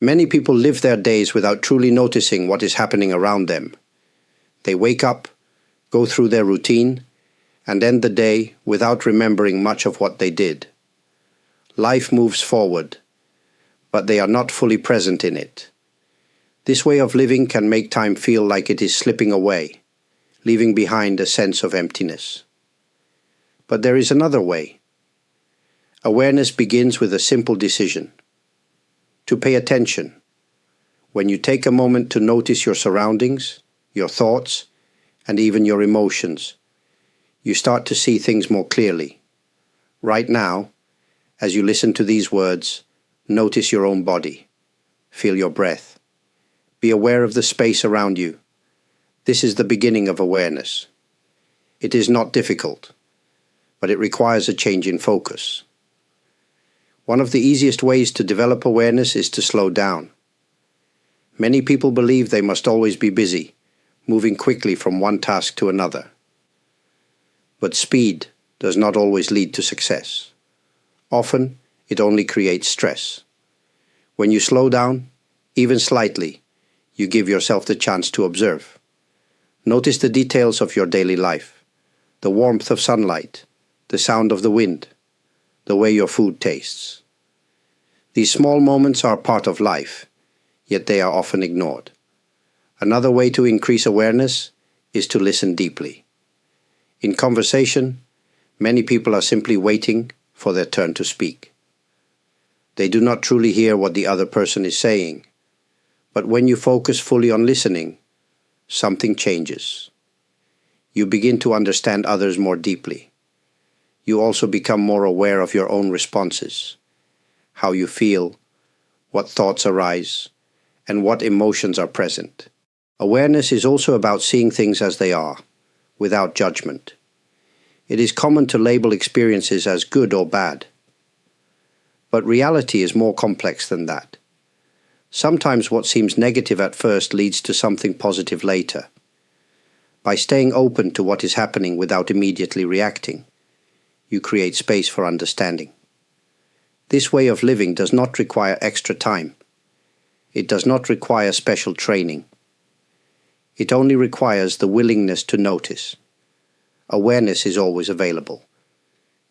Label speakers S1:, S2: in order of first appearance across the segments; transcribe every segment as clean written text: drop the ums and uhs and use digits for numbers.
S1: Many people live their days without truly noticing what is happening around them. They wake up, go through their routine, and end the day without remembering much of what they did. Life moves forward, but they are not fully present in it. This way of living can make time feel like it is slipping away, leaving behind a sense of emptiness. But there is another way. Awareness begins with a simple decision: to pay attention. When you take a moment to notice your surroundings, your thoughts, and even your emotions, you start to see things more clearly. Right now, as you listen to these words, notice your own body. Feel your breath. Be aware of the space around you. This is the beginning of awareness. It is not difficult, but it requires a change in focus. One of the easiest ways to develop awareness is to slow down. Many people believe they must always be busy, moving quickly from one task to another. But speed does not always lead to success. Often, it only creates stress. When you slow down, even slightly, you give yourself the chance to observe. Notice the details of your daily life, the warmth of sunlight, the sound of the wind, the way your food tastes. These small moments are part of life, yet they are often ignored. Another way to increase awareness is to listen deeply. In conversation, many people are simply waiting for their turn to speak. They do not truly hear what the other person is saying, but when you focus fully on listening, something changes. You begin to understand others more deeply. You also become more aware of your own responses, how you feel, what thoughts arise, and what emotions are present. Awareness is also about seeing things as they are, without judgment. It is common to label experiences as good or bad. But reality is more complex than that. Sometimes what seems negative at first leads to something positive later. By staying open to what is happening without immediately reacting, you create space for understanding. This way of living does not require extra time. It does not require special training. It only requires the willingness to notice. Awareness is always available.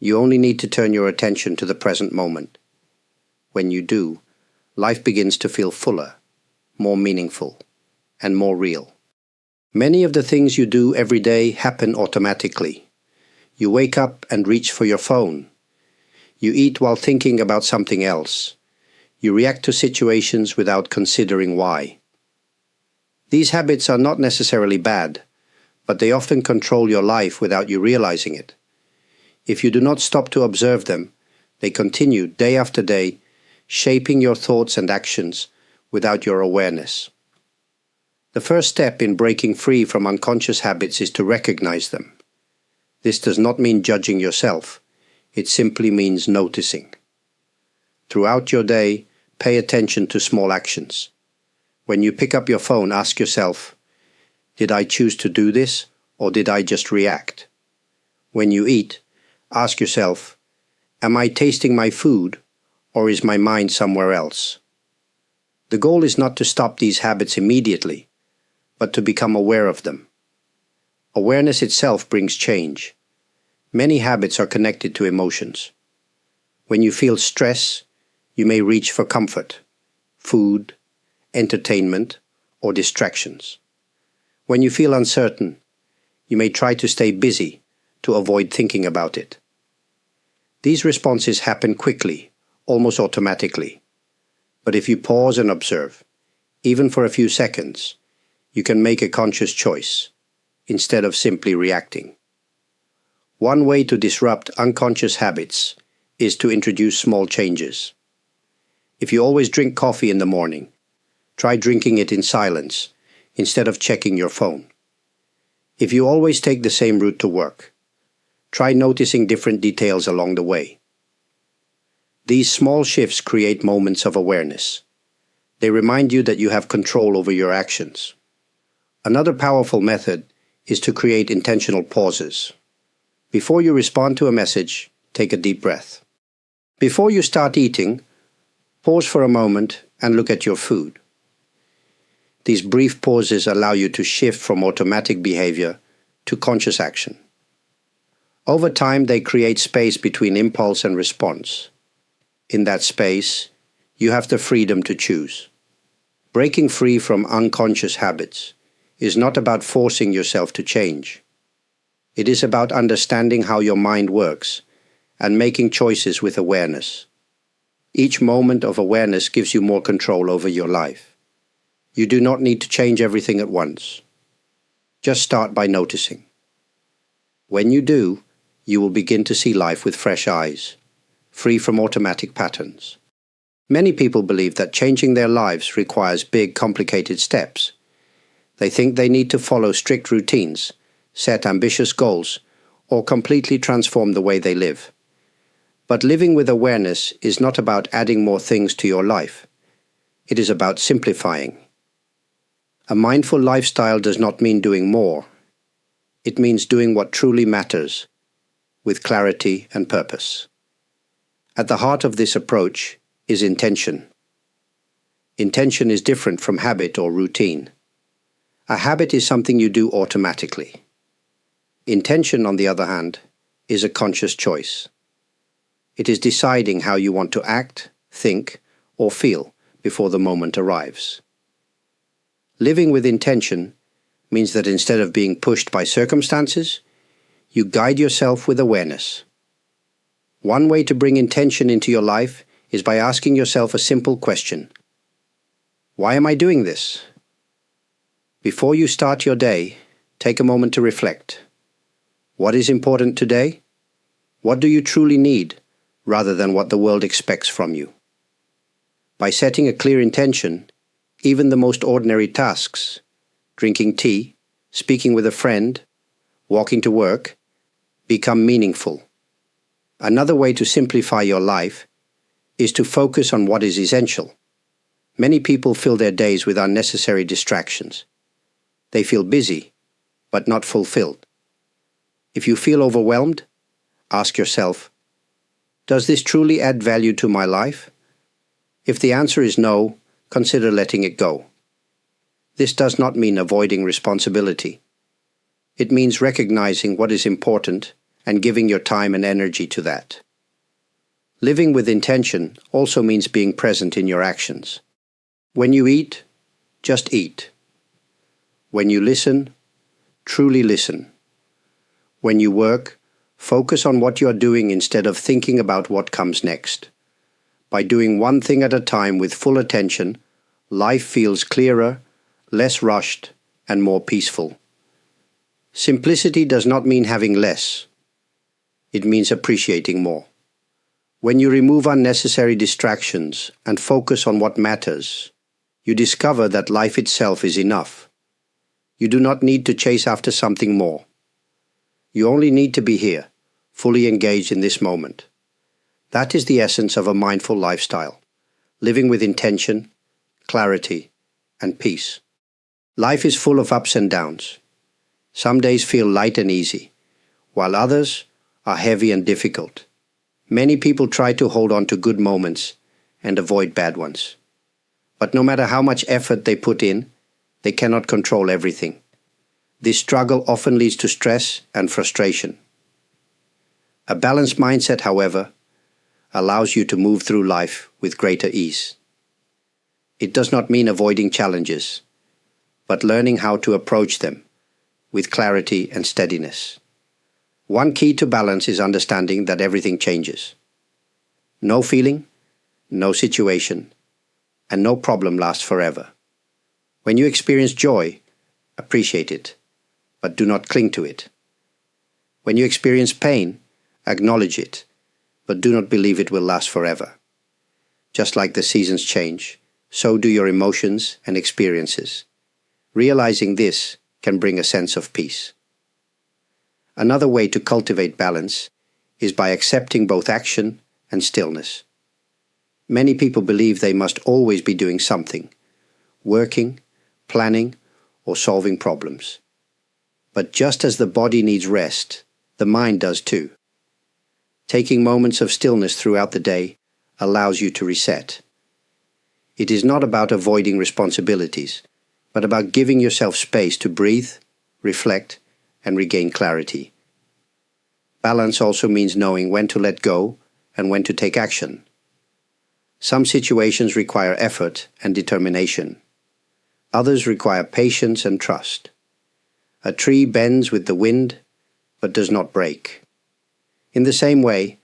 S1: You only need to turn your attention to the present moment. When you do, life begins to feel fuller, more meaningful, and more real. Many of the things you do every day happen automatically. You wake up and reach for your phone. You eat while thinking about something else. You react to situations without considering why. These habits are not necessarily bad, but they often control your life without you realizing it. If you do not stop to observe them, they continue day after day, shaping your thoughts and actions without your awareness. The first step in breaking free from unconscious habits is to recognize them. This does not mean judging yourself. It simply means noticing. Throughout your day, pay attention to small actions. When you pick up your phone, ask yourself, did I choose to do this, or did I just react? When you eat, ask yourself, am I tasting my food, or is my mind somewhere else? The goal is not to stop these habits immediately, but to become aware of them. Awareness itself brings change. Many habits are connected to emotions. When you feel stress, you may reach for comfort, food, entertainment, or distractions. When you feel uncertain, you may try to stay busy to avoid thinking about it. These responses happen quickly, almost automatically. But if you pause and observe, even for a few seconds, you can make a conscious choice, instead of simply reacting. One way to disrupt unconscious habits is to introduce small changes. If you always drink coffee in the morning, try drinking it in silence instead of checking your phone. If you always take the same route to work, try noticing different details along the way. These small shifts create moments of awareness. They remind you that you have control over your actions. Another powerful method is to create intentional pauses. Before you respond to a message, take a deep breath. Before you start eating, pause for a moment and look at your food. These brief pauses allow you to shift from automatic behavior to conscious action. Over time, they create space between impulse and response. In that space, you have the freedom to choose. Breaking free from unconscious habits is not about forcing yourself to change. It is about understanding how your mind works and making choices with awareness. Each moment of awareness gives you more control over your life. You do not need to change everything at once. Just start by noticing. When you do, you will begin to see life with fresh eyes, free from automatic patterns. Many people believe that changing their lives requires big, complicated steps. They think they need to follow strict routines, set ambitious goals, or completely transform the way they live. But living with awareness is not about adding more things to your life. It is about simplifying. A mindful lifestyle does not mean doing more. It means doing what truly matters, with clarity and purpose. At the heart of this approach is intention. Intention is different from habit or routine. A habit is something you do automatically. Intention, on the other hand, is a conscious choice. It is deciding how you want to act, think, or feel before the moment arrives. Living with intention means that instead of being pushed by circumstances, you guide yourself with awareness. One way to bring intention into your life is by asking yourself a simple question. Why am I doing this? Before you start your day, take a moment to reflect. What is important today? What do you truly need, rather than what the world expects from you? By setting a clear intention, even the most ordinary tasks, drinking tea, speaking with a friend, walking to work, become meaningful. Another way to simplify your life is to focus on what is essential. Many people fill their days with unnecessary distractions. They feel busy, but not fulfilled. If you feel overwhelmed, ask yourself, does this truly add value to my life? If the answer is no, consider letting it go. This does not mean avoiding responsibility. It means recognizing what is important and giving your time and energy to that. Living with intention also means being present in your actions. When you eat, just eat. When you listen, truly listen. When you work, focus on what you are doing instead of thinking about what comes next. By doing one thing at a time with full attention, life feels clearer, less rushed, and more peaceful. Simplicity does not mean having less. It means appreciating more. When you remove unnecessary distractions and focus on what matters, you discover that life itself is enough. You do not need to chase after something more. You only need to be here, fully engaged in this moment. That is the essence of a mindful lifestyle, living with intention, clarity, and peace. Life is full of ups and downs. Some days feel light and easy, while others are heavy and difficult. Many people try to hold on to good moments and avoid bad ones. But no matter how much effort they put in, they cannot control everything. This struggle often leads to stress and frustration. A balanced mindset, however, allows you to move through life with greater ease. It does not mean avoiding challenges, but learning how to approach them with clarity and steadiness. One key to balance is understanding that everything changes. No feeling, no situation, and no problem lasts forever. When you experience joy, appreciate it, but do not cling to it. When you experience pain, acknowledge it, but do not believe it will last forever. Just like the seasons change, so do your emotions and experiences. Realizing this can bring a sense of peace. Another way to cultivate balance is by accepting both action and stillness. Many people believe they must always be doing something, working, planning, or solving problems. But just as the body needs rest, the mind does too. Taking moments of stillness throughout the day allows you to reset. It is not about avoiding responsibilities, but about giving yourself space to breathe, reflect, and regain clarity. Balance also means knowing when to let go and when to take action. Some situations require effort and determination. Others require patience and trust. A tree bends with the wind, but does not break. In the same way,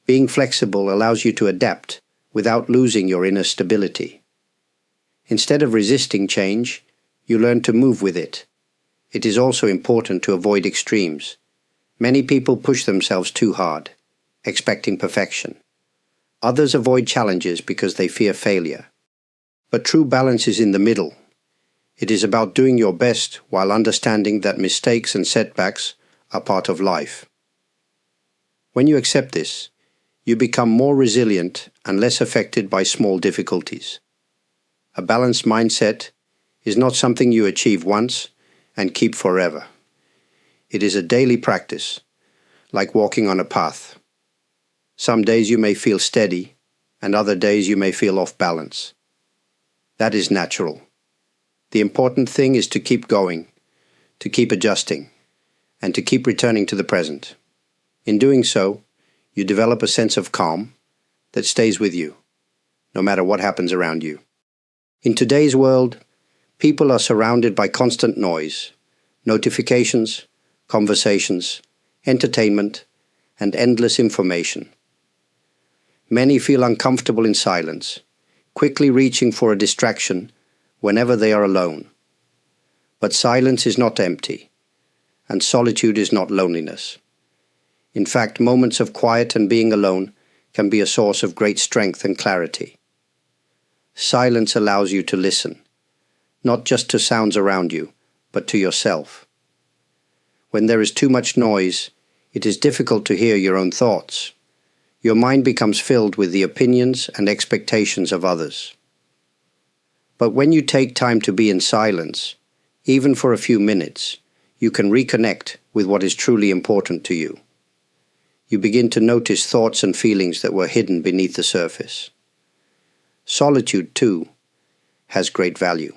S1: being flexible allows you to adapt without losing your inner stability. Instead of resisting change, you learn to move with it. It is also important to avoid extremes. Many people push themselves too hard, expecting perfection. Others avoid challenges because they fear failure. But true balance is in the middle. It is about doing your best while understanding that mistakes and setbacks are part of life. When you accept this, you become more resilient and less affected by small difficulties. A balanced mindset is not something you achieve once and keep forever. It is a daily practice, like walking on a path. Some days you may feel steady, and other days you may feel off balance. That is natural. The important thing is to keep going, to keep adjusting, and to keep returning to the present. In doing so, you develop a sense of calm that stays with you, no matter what happens around you. In today's world, people are surrounded by constant noise, notifications, conversations, entertainment, and endless information. Many feel uncomfortable in silence, quickly reaching for a distraction whenever they are alone. But silence is not empty, and solitude is not loneliness. In fact, moments of quiet and being alone can be a source of great strength and clarity. Silence allows you to listen, not just to sounds around you, but to yourself. When there is too much noise, it is difficult to hear your own thoughts. Your mind becomes filled with the opinions and expectations of others. But when you take time to be in silence, even for a few minutes, you can reconnect with what is truly important to you. You begin to notice thoughts and feelings that were hidden beneath the surface. Solitude, too, has great value.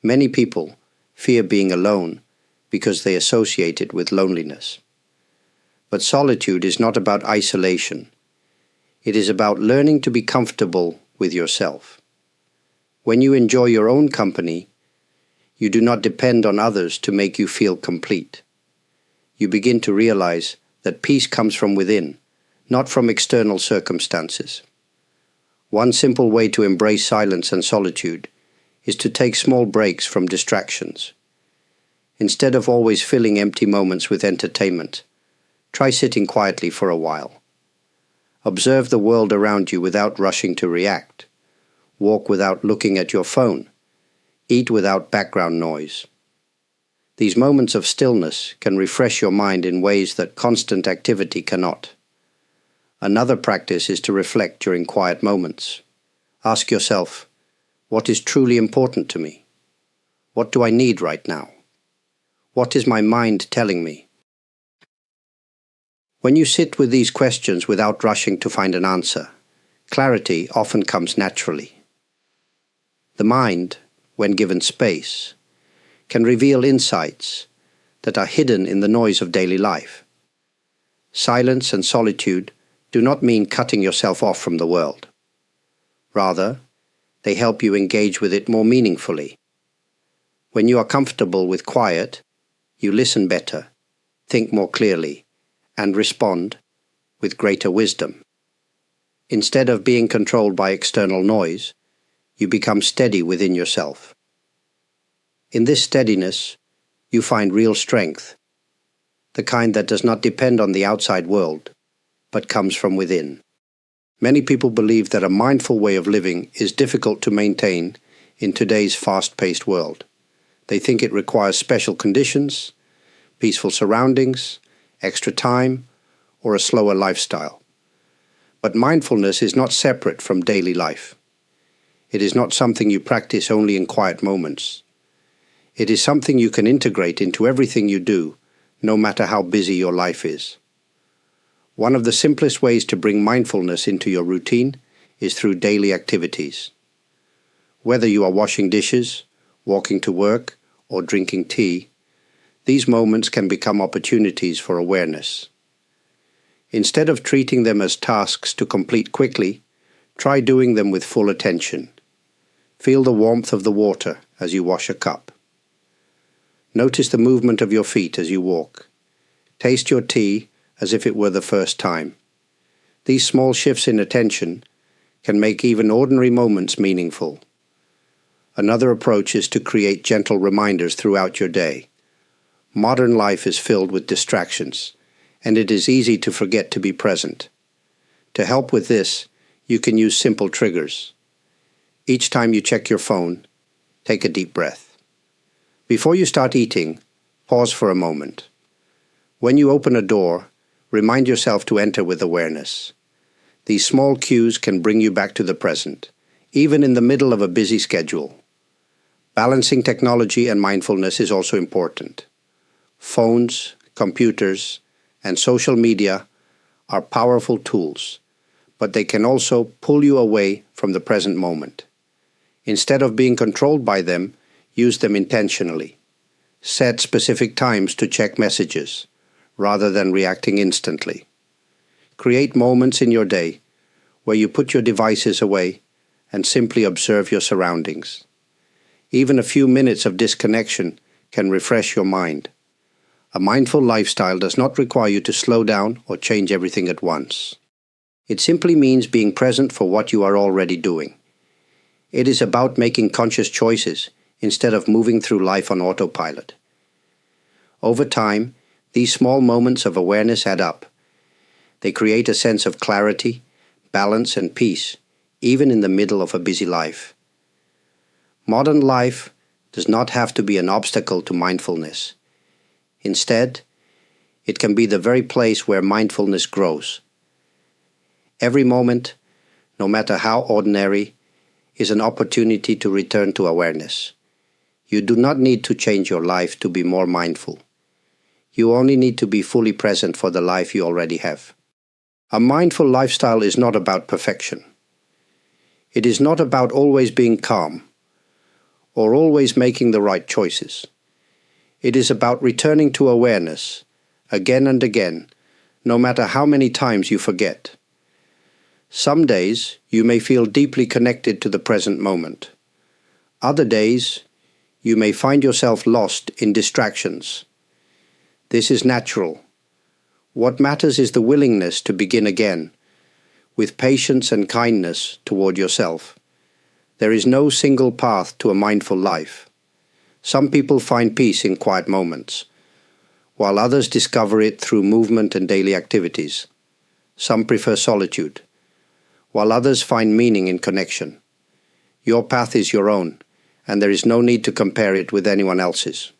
S1: Many people fear being alone because they associate it with loneliness. But solitude is not about isolation. It is about learning to be comfortable with yourself. When you enjoy your own company, you do not depend on others to make you feel complete. You begin to realize that peace comes from within, not from external circumstances. One simple way to embrace silence and solitude is to take small breaks from distractions. Instead of always filling empty moments with entertainment, try sitting quietly for a while. Observe the world around you without rushing to react. Walk without looking at your phone. Eat without background noise. These moments of stillness can refresh your mind in ways that constant activity cannot. Another practice is to reflect during quiet moments. Ask yourself, what is truly important to me? What do I need right now? What is my mind telling me? When you sit with these questions without rushing to find an answer, clarity often comes naturally. The mind, when given space, can reveal insights that are hidden in the noise of daily life. Silence and solitude do not mean cutting yourself off from the world. Rather, they help you engage with it more meaningfully. When you are comfortable with quiet, you listen better, think more clearly, and respond with greater wisdom. Instead of being controlled by external noise, you become steady within yourself. In this steadiness, you find real strength, the kind that does not depend on the outside world, but comes from within. Many people believe that a mindful way of living is difficult to maintain in today's fast-paced world. They think it requires special conditions, peaceful surroundings, extra time, or a slower lifestyle. But mindfulness is not separate from daily life. It is not something you practice only in quiet moments. It is something you can integrate into everything you do, no matter how busy your life is. One of the simplest ways to bring mindfulness into your routine is through daily activities. Whether you are washing dishes, walking to work, or drinking tea, these moments can become opportunities for awareness. Instead of treating them as tasks to complete quickly, try doing them with full attention. Feel the warmth of the water as you wash a cup. Notice the movement of your feet as you walk. Taste your tea as if it were the first time. These small shifts in attention can make even ordinary moments meaningful. Another approach is to create gentle reminders throughout your day. Modern life is filled with distractions, and it is easy to forget to be present. To help with this, you can use simple triggers. Each time you check your phone, take a deep breath. Before you start eating, pause for a moment. When you open a door, remind yourself to enter with awareness. These small cues can bring you back to the present, even in the middle of a busy schedule. Balancing technology and mindfulness is also important. Phones, computers, and social media are powerful tools, but they can also pull you away from the present moment. Instead of being controlled by them, use them intentionally. Set specific times to check messages, rather than reacting instantly. Create moments in your day where you put your devices away and simply observe your surroundings. Even a few minutes of disconnection can refresh your mind. A mindful lifestyle does not require you to slow down or change everything at once. It simply means being present for what you are already doing. It is about making conscious choices instead of moving through life on autopilot. Over time, these small moments of awareness add up. They create a sense of clarity, balance, and peace, even in the middle of a busy life. Modern life does not have to be an obstacle to mindfulness. Instead, it can be the very place where mindfulness grows. Every moment, no matter how ordinary, is an opportunity to return to awareness. You do not need to change your life to be more mindful. You only need to be fully present for the life you already have. A mindful lifestyle is not about perfection. It is not about always being calm or always making the right choices. It is about returning to awareness again and again, no matter how many times you forget. Some days you may feel deeply connected to the present moment. Other days you may find yourself lost in distractions. This is natural. What matters is the willingness to begin again, with patience and kindness toward yourself. There is no single path to a mindful life. Some people find peace in quiet moments, while others discover it through movement and daily activities. Some prefer solitude, while others find meaning in connection. Your path is your own, and there is no need to compare it with anyone else's.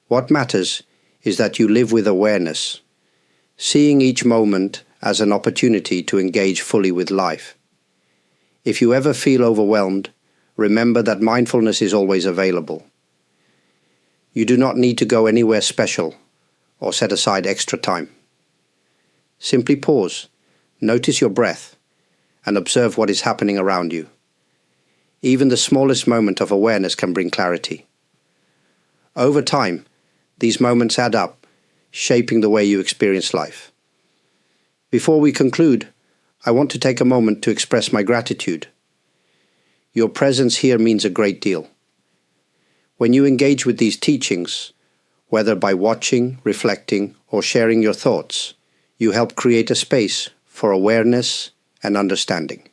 S1: What matters is that you live with awareness, seeing each moment as an opportunity to engage fully with life. If you ever feel overwhelmed, remember that mindfulness is always available. You do not need to go anywhere special or set aside extra time. Simply pause, notice your breath, and observe what is happening around you. Even the smallest moment of awareness can bring clarity. Over time, these moments add up, shaping the way you experience life. Before we conclude, I want to take a moment to express my gratitude. Your presence here means a great deal. When you engage with these teachings, whether by watching, reflecting, or sharing your thoughts, you help create a space for awareness and understanding.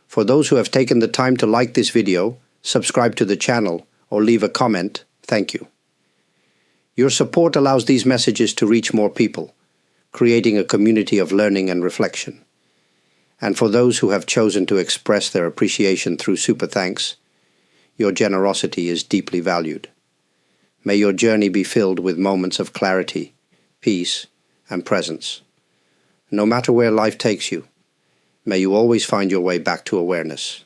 S1: For those who have taken the time to like this video, subscribe to the channel, or leave a comment, thank you. Your support allows these messages to reach more people, creating a community of learning and reflection. And for those who have chosen to express their appreciation through super thanks, your generosity is deeply valued. May your journey be filled with moments of clarity, peace, and presence. No matter where life takes you, may you always find your way back to awareness.